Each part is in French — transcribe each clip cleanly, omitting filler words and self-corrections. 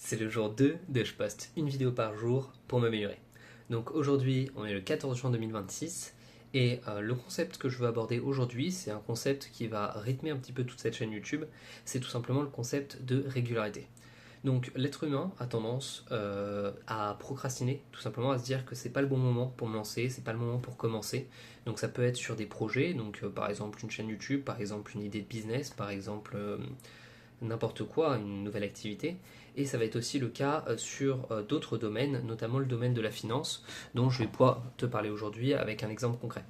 C'est le jour 2 de je poste une vidéo par jour pour m'améliorer. Donc aujourd'hui, on est le 14 juin 2026 et le concept que je veux aborder aujourd'hui, c'est un concept qui va rythmer un petit peu toute cette chaîne YouTube. C'est tout simplement le concept de régularité. Donc l'être humain a tendance à procrastiner, tout simplement à se dire que c'est pas le bon moment pour me lancer, c'est pas le moment pour commencer. Donc ça peut être sur des projets, donc par exemple une chaîne YouTube, par exemple une idée de business, par exemple n'importe quoi, une nouvelle activité. Et ça va être aussi le cas sur d'autres domaines, notamment le domaine de la finance, dont je vais pouvoir te parler aujourd'hui avec un exemple concret.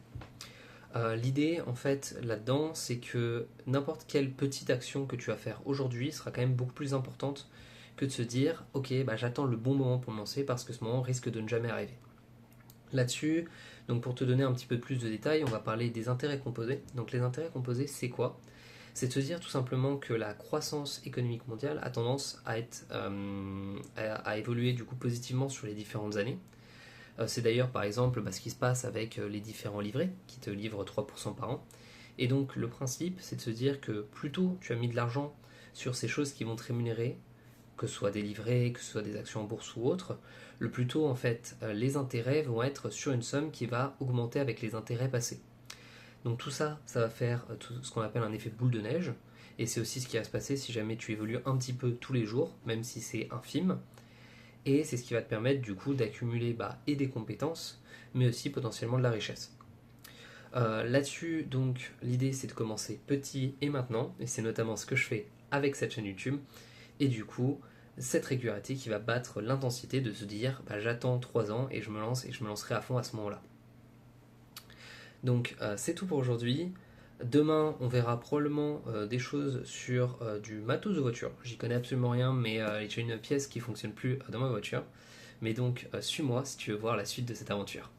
L'idée en fait là-dedans, c'est que n'importe quelle petite action que tu vas faire aujourd'hui sera quand même beaucoup plus importante que de se dire ok, bah, j'attends le bon moment pour me lancer parce que ce moment risque de ne jamais arriver. Là-dessus, donc pour te donner un petit peu plus de détails, on va parler des intérêts composés. Donc les intérêts composés, c'est quoi? C'est de se dire tout simplement que la croissance économique mondiale a tendance à évoluer du coup positivement sur les différentes années. C'est d'ailleurs par exemple ce qui se passe avec les différents livrets qui te livrent 3% par an. Et donc le principe c'est de se dire que plus tôt tu as mis de l'argent sur ces choses qui vont te rémunérer, que ce soit des livrets, que ce soit des actions en bourse ou autres, le plus tôt en fait les intérêts vont être sur une somme qui va augmenter avec les intérêts passés. Donc tout ça, ça va faire tout ce qu'on appelle un effet boule de neige. Et c'est aussi ce qui va se passer si jamais tu évolues un petit peu tous les jours, même si c'est infime. Et c'est ce qui va te permettre du coup d'accumuler et des compétences, mais aussi potentiellement de la richesse. Là-dessus, donc, l'idée c'est de commencer petit et maintenant, et c'est notamment ce que je fais avec cette chaîne YouTube. Et du coup, cette régularité qui va battre l'intensité de se dire j'attends 3 ans et je me lance et je me lancerai à fond à ce moment-là. Donc c'est tout pour aujourd'hui. Demain, on verra probablement des choses sur du matos de voiture. J'y connais absolument rien, mais j'ai une pièce qui fonctionne plus dans ma voiture. Mais donc, suis-moi si tu veux voir la suite de cette aventure.